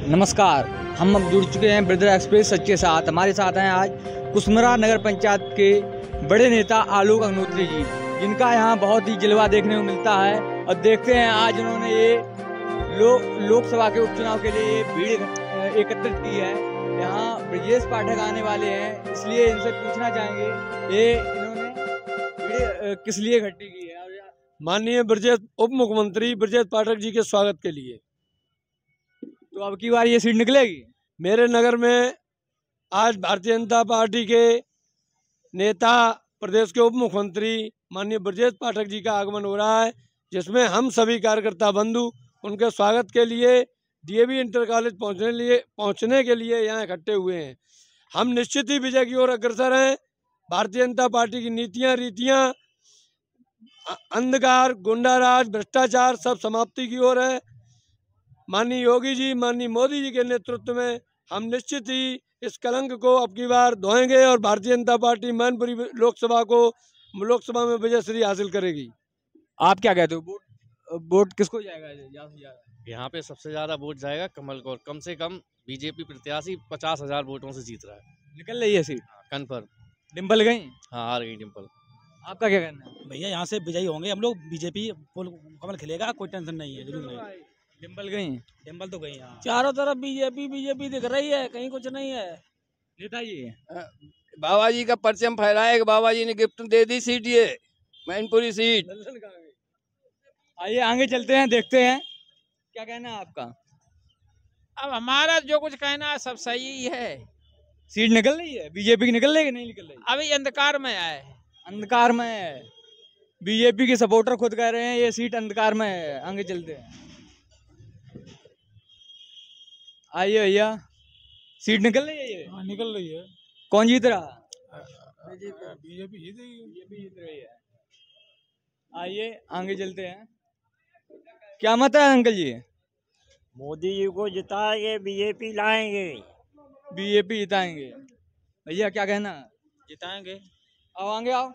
नमस्कार, हम अब जुड़ चुके हैं ब्रदर एक्सप्रेस सच के साथ। हमारे साथ हैं आज कुसमरा नगर पंचायत के बड़े नेता आलोक अग्निहोत्री जी, जिनका यहाँ बहुत ही जलवा देखने को मिलता है। और देखते हैं आज उन्होंने ये लोकसभा के उपचुनाव के लिए भीड़ एकत्रित की है। यहाँ ब्रजेश पाठक आने वाले हैं, इसलिए इनसे पूछना चाहेंगे ये इन्होंने भीड़ किस लिए इकट्ठी की है। माननीय ब्रजेश उप मुख्यमंत्री ब्रजेश पाठक जी के स्वागत के लिए। तो अब की बार ये सीट निकलेगी। मेरे नगर में आज भारतीय जनता पार्टी के नेता प्रदेश के उप मुख्यमंत्री माननीय ब्रजेश पाठक जी का आगमन हो रहा है, जिसमें हम सभी कार्यकर्ता बंधु उनके स्वागत के लिए डीएवी इंटर कॉलेज पहुंचने के लिए यहाँ इकट्ठे हुए हैं। हम निश्चित ही विजय की ओर अग्रसर हैं। भारतीय जनता पार्टी की नीतियाँ रीतियाँ, अंधकार, गुंडाराज, भ्रष्टाचार सब समाप्ति की ओर है। माननीय योगी जी, माननीय मोदी जी के नेतृत्व में हम निश्चित ही इस कलंक को अब की बार धोएंगे और भारतीय जनता पार्टी मैनपुरी लोकसभा में विजयश्री हासिल करेगी। आप क्या कहते हो, वोट किसको जाएगा ज्यादा से ज्यादा? यहाँ पे सबसे ज्यादा वोट जाएगा कमल को, और कम से कम बीजेपी प्रत्याशी 50,000 वोटों से जीत रहा है। निकल रही है सीट कन्फर्म। डिम्पल गई? हाँ, आ रही डिम्पल। आपका क्या कहना है? भैया यहाँ से विजयी होंगे हम लोग, बीजेपी कमल खिलेगा, कोई टेंशन नहीं है। जरूर नहीं। डिम्पल गई? डिम्पल तो गई। यहाँ चारों तरफ बीजेपी दिख रही है, कहीं कुछ नहीं है। नेताजी बाबा जी का परचम फहराया कि बाबा जी ने गिफ्ट दे दी सीट, ये मैनपुरी सीट। आइए आगे चलते हैं, देखते हैं क्या कहना है आपका। अब हमारा जो कुछ कहना है सब सही ही है। सीट निकल रही है बीजेपी की, निकल रही है कि नहीं निकल रही? अभी अंधकार में है। अंधकार में है। बीजेपी के सपोर्टर खुद कह रहे हैं ये सीट अंधकार में है। आगे चलते हैं, आइए भैया, सीट निकल रही है ये? हाँ, निकल रही है। कौन जीत रहा? बीजेपी जीत रही है। आइए आगे चलते हैं, क्या मत है अंकल जी? मोदी जी को जिताएंगे, बीजेपी लाएंगे। बीजेपी जिताएंगे। भैया क्या कहना? जिताएंगे। आओ आगे आओ।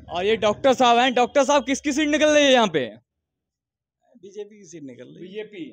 और ये डॉक्टर साहब हैं। डॉक्टर साहब, किसकी सीट निकल रही है यहाँ पे? बीजेपी की सीट निकल रही है। बीजेपी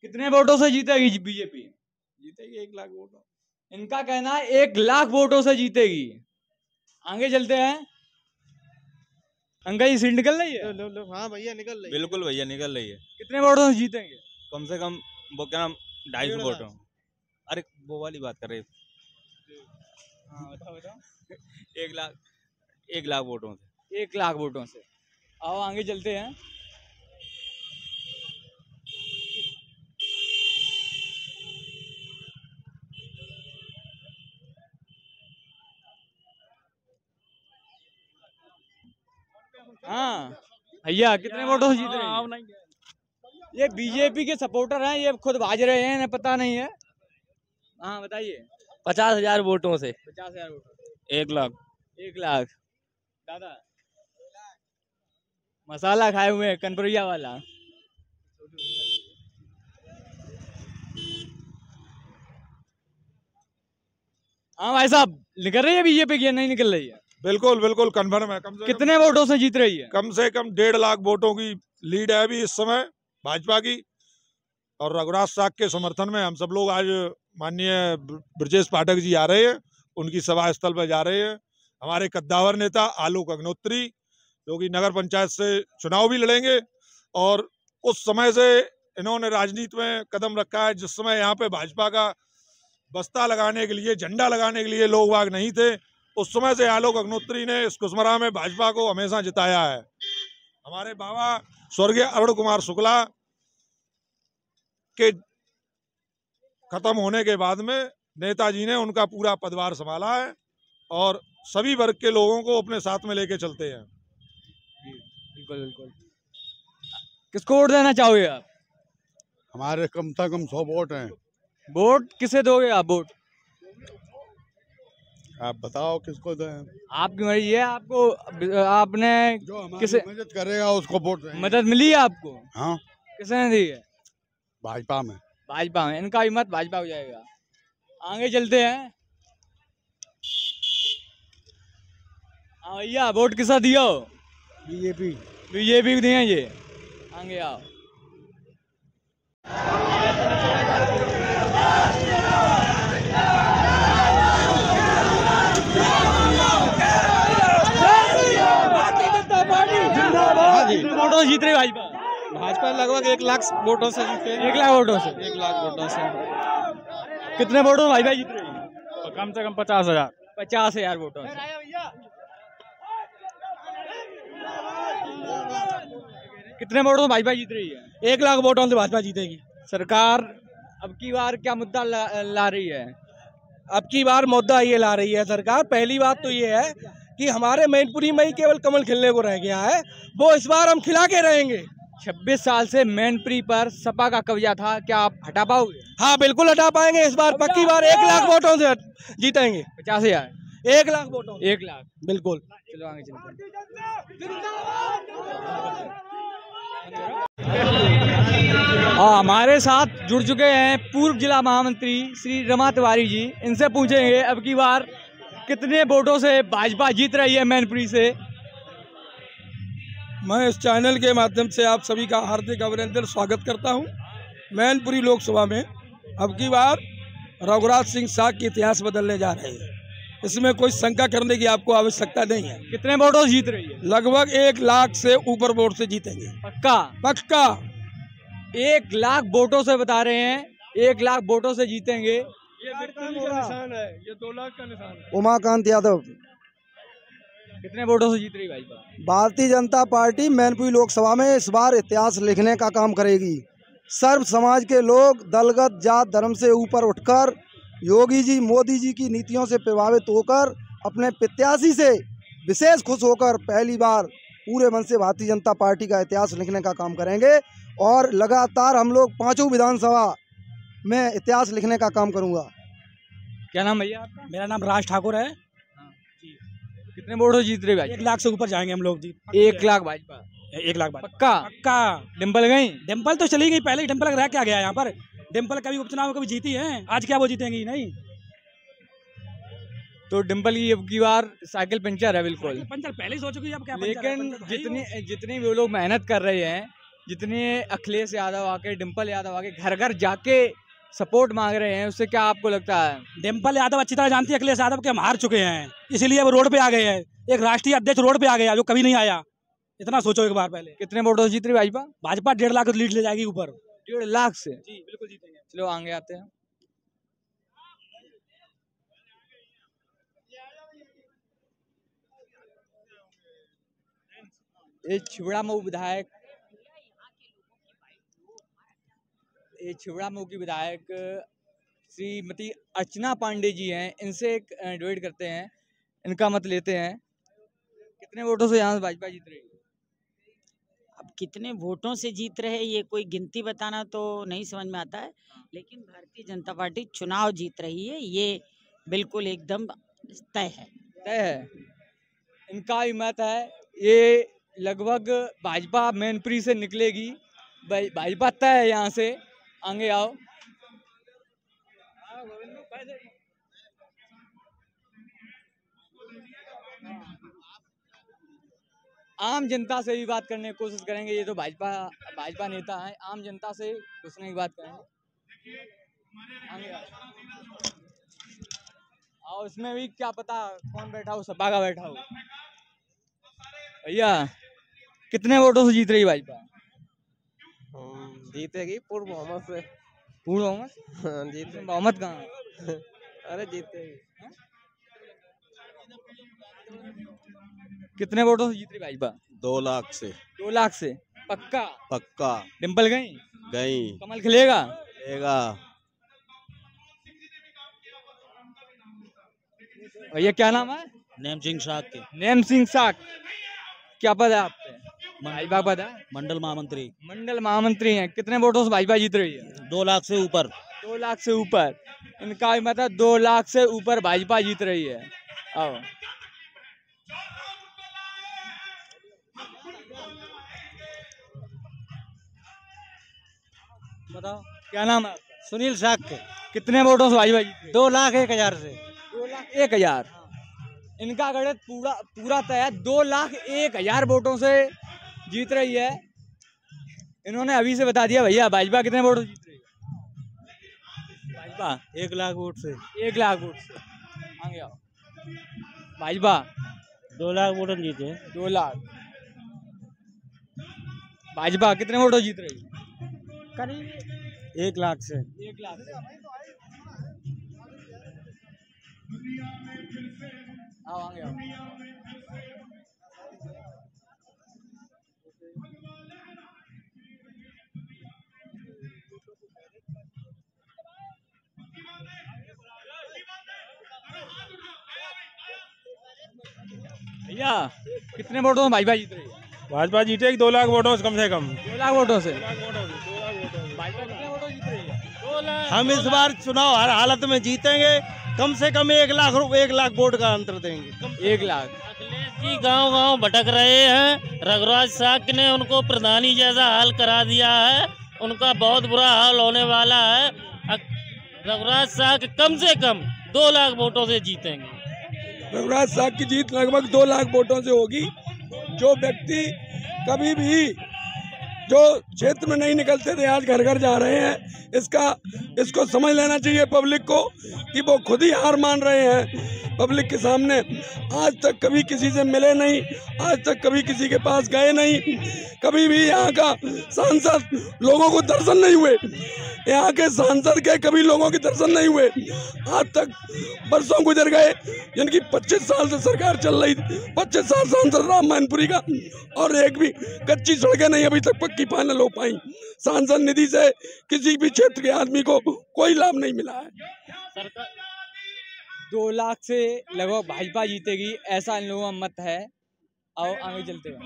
कितने वोटों से जीतेगी? बीजेपी जीतेगी 1 लाख वोट। इनका कहना है 1 लाख वोटों से जीतेगी। आगे चलते हैं, अंकल जी सीट निकल रही है? हाँ भैया निकल रही है। बिल्कुल भैया निकल रही है। कितने वोटों से जीतेंगे? कम से कम वो क्या नाम 250 वोटों। अरे वो वाली बात कर रहे। हाँ बताओ। 1 लाख वोटों से। 1 लाख वोटों से। आओ आगे चलते हैं। हाँ भैया, कितने वोटों से जीत रहे हैं? ये बीजेपी के सपोर्टर हैं, ये खुद भाज रहे हैं, इन्हें पता नहीं है। हाँ बताइए। 50,000 वोटों से। 50,000 वोटों। 1 लाख। 1 लाख। दादा मसाला खाए हुए हैं, कनपुरिया वाला। हाँ भाई साहब, निकल रही है बीजेपी की या नहीं निकल रही है? बिल्कुल बिल्कुल कन्फर्म है। कितने वोटों से जीत रही है? कम से कम 1.5 लाख वोटों की लीड है अभी इस समय भाजपा की। और रघुराज साग के समर्थन में हम सब लोग आज माननीय ब्रजेश पाठक जी आ रहे हैं, उनकी सभा स्थल पर जा रहे हैं। हमारे कद्दावर नेता आलोक अग्निहोत्री, जो कि नगर पंचायत से चुनाव भी लड़ेंगे, और उस समय से इन्होंने राजनीति में कदम रखा है जिस समय यहाँ पे भाजपा का बस्ता लगाने के लिए, झंडा लगाने के लिए लोग वाग नहीं थे। उस समय से आलोक अग्निहोत्री ने इस कुसमरा में भाजपा को हमेशा जिताया है। हमारे बाबा स्वर्गीय अरुण कुमार शुक्ला के खत्म होने के बाद में नेताजी ने उनका पूरा पदभार संभाला है और सभी वर्ग के लोगों को अपने साथ में लेके चलते हैं। बिल्कुल बिल्कुल। किसको वोट देना चाहोगे आप? हमारे कम से कम 100 वोट हैं। वोट किसे दोगे आप? वोट आप बताओ किसको दें। आपकी मर्जी है। आपको आपने जो हमारी किसे मदद करेगा उसको वोट देंगे। मदद मिली है आपको? हाँ, किसने दी है? भाजपा में। भाजपा में। इनका भी मत भाजपा हो जाएगा। आगे चलते हैं। हाँ भैया, वोट किसा दिया हो? बीजेपी। बीजेपी को दिए ये। आगे आओ। वोटों जीत रही भाजपा। भाजपा लगभग 1 लाख वोटों से जीते। 1 लाख वोटों से। 1 लाख वोटों से। कितने वोटों भाजपा जीत रही है? कम से कम 50,000। 50,000 वोटों से। कितने वोटों भाजपा जीत रही है? 1 लाख वोटों से भाजपा जीतेगी। सरकार अब की बार क्या मुद्दा ला रही है? अब की बार मुद्दा ये ला रही है सरकार। पहली बात तो ये है कि हमारे मैनपुरी में ही केवल कमल खिलने को रह गया है, वो इस बार हम खिला के रहेंगे। 26 साल से मैनपुरी पर सपा का कब्जा था, क्या आप हटा पाओगे? हाँ बिल्कुल हटा पाएंगे। इस बार पक्की बार 1 लाख वोटों से जीतेंगे। 50,000। 1 लाख वोटों। 1 लाख बिल्कुल। चलो आगे चलते हैं। हमारे साथ जुड़ चुके हैं पूर्व जिला महामंत्री श्री रमा तिवारी जी। इनसे पूछेंगे अब की बार कितने वोटों से भाजपा जीत रही है मैनपुरी से। मैं इस चैनल के माध्यम से आप सभी का हार्दिक अभिनंदन स्वागत करता हूं। मैनपुरी लोकसभा में अब की बार रघुराज सिंह साग के इतिहास बदलने जा रहे हैं। इसमें कोई शंका करने की आपको आवश्यकता नहीं है। कितने वोटों से जीत रही है? लगभग 1 लाख से ऊपर वोट से जीतेंगे। पक्का? पक्का। 1 लाख वोटों से बता रहे हैं, 1 लाख वोटों से जीतेंगे। ये निशान है, ये 2 लाख का निशान है। उमाकांत यादव। कितने वोटों से जीत रही भाजपा? भारतीय जनता पार्टी मैनपुरी लोकसभा में इस बार इतिहास लिखने का काम करेगी। सर्व समाज के लोग दलगत जात धर्म से ऊपर उठकर योगी जी मोदी जी की नीतियों से प्रभावित होकर अपने प्रत्याशी से विशेष खुश होकर पहली बार पूरे मन से भारतीय जनता पार्टी का इतिहास लिखने का काम करेंगे। और लगातार हम लोग 5 विधानसभा में इतिहास लिखने का काम करूंगा। क्या नाम भैया आपका? मेरा नाम राज ठाकुर है। कितने वोटों जीत रही भाजपा? 1 लाख से ऊपर जाएंगे हम लोग जी। 1 लाख भाजपा। 1 लाख पक्का? पक्का। डिम्पल गई? डिम्पल तो चली गई पहले। डिम्पल रह क्या गया यहाँ पर? डिम्पल कभी उपचुनाव कभी जीती है, आज क्या वो जीतेंगी? नहीं। तो डिम्पल की अब की बार साइकिल पंचर है। बिल्कुल पंचर पहले ही सोचोगे अब क्या। लेकिन जितनी वो लोग मेहनत कर रहे हैं, जितने अखिलेश यादव आके डिम्पल यादव आके घर घर जाके सपोर्ट मांग रहे हैं, उससे क्या आपको लगता है? डिम्पल यादव अच्छी तरह जानती है अखिलेश यादव के हम हार चुके हैं, इसलिए वो रोड पे आ गए हैं। एक राष्ट्रीय अध्यक्ष रोड पे आ गया जो कभी नहीं आया। इतना सोचो एक बार पहले। कितने वोटों से जीत रही भाजपा? भाजपा 1.5 लाख लीड ले जाएगी ऊपर। 1.5 लाख से? जी बिल्कुल जीतेंगे। चलो आगे आते हैं। ये छिबरामऊ की विधायक श्रीमती अर्चना पांडे जी हैं। इनसे एक डिबेट करते हैं, इनका मत लेते हैं। कितने वोटों से यहाँ से भाजपा जीत रही है? अब कितने वोटों से जीत रहे ये कोई गिनती बताना तो नहीं समझ में आता है, लेकिन भारतीय जनता पार्टी चुनाव जीत रही है, ये बिल्कुल एकदम तय है। तय है। इनका भी मत है ये लगभग भाजपा मैनपुरी से निकलेगी। भाजपा तय है यहाँ से। आगे आओ। आम जनता से भी बात करने की कोशिश करेंगे। ये तो भाजपा नेता हैं, आम जनता से पूछने की बात करेंगे। आगे आओ। इसमें भी क्या पता कौन बैठा हो, सपा का बैठा हो। भैया कितने वोटों से जीत रही भाजपा? जीतेगी पूर्ण बहुमत से। पूर्ण बहुमत? जीते। बहुमत कहाँ? अरे जीतेगी। कितने वोटों से जीत रही भाजपा? 2 लाख से। 2 लाख से? पक्का? पक्का। डिम्पल गई? गई। कमल खिलेगा? खिलेगा। भैया क्या नाम है? नेम सिंह साग के। नेम सिंह साग। क्या पद है आपके? भाजपा पद है? मंडल महामंत्री। मंडल महामंत्री हैं। कितने वोटों से भाजपा जीत रही है? 2 लाख से ऊपर। 2 लाख से ऊपर। इनका भी मतलब 2 लाख से ऊपर भाजपा जीत रही है। आओ। बताओ क्या नाम है? सुनील साग के। कितने वोटों से भाजपा जीत? 2,01,000 से। 2,01,000। इनका गणित पूरा तय है। 2,01,000 वोटों से जीत रही है। इन्होंने अभी से बता दिया भैया। भाजपा कितने वोट जीत रही है? भाजपा 1 लाख वोट से। 1 लाख वोट से आगे आओ। भाजपा 2 लाख वोट जीते। 2 लाख। भाजपा कितने वोट जीत रही है? करीब 1 लाख से। 1 लाख। आओ आगे आओ। भैया कितने वोटों में भाजपा जीत रही है? भाजपा जीतेगी 2 लाख वोटों से, कम से कम 2 लाख वोटों से। भाजपा कितने वोटों जीत रही है? 2 लाख। हम इस बार चुनाव हर हालत में जीतेंगे, कम से कम 1 लाख वोट का अंतर देंगे। 1 लाख। अखिलेश जी गांव-गांव भटक रहे हैं, रघुराज साहब ने उनको प्रधानी जैसा हाल करा दिया है, उनका बहुत बुरा हाल होने वाला है। रघुराज साहब कम से कम 2 लाख वोटों से जीतेंगे। रघुराज साहब की जीत लगभग 2 लाख वोटों से होगी। जो व्यक्ति कभी भी जो क्षेत्र में नहीं निकलते थे आज घर घर जा रहे हैं, इसको समझ लेना चाहिए पब्लिक को कि वो खुद ही हार मान रहे हैं पब्लिक के सामने। आज तक कभी किसी से मिले नहीं, आज तक कभी किसी के पास गए नहीं, कभी भी यहाँ का सांसद लोगों को दर्शन नहीं हुए, यहाँ के सांसद के कभी लोगों के दर्शन नहीं हुए। आज तक बरसों गुजर गए, जिनकी 25 साल से सरकार चल रही थी, 25 साल सांसद राम मैनपुरी का, और एक भी कच्ची सड़कें नहीं अभी तक पक्की फाइनल हो पाई। सांसद निधि से किसी भी क्षेत्र के आदमी को कोई लाभ नहीं मिला है। 2 लाख से लगभग भाजपा जीतेगी, ऐसा इन लोगों का मत है। आओ आगे चलते हैं।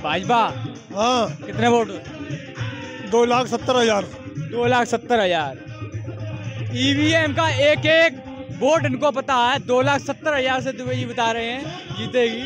भाजपा हाँ कितने वोट? 2,70,000। 2,70,000। ईवीएम का एक एक वोट इनको पता है। 2,70,000 से दुबई जी बता रहे हैं जीतेगी।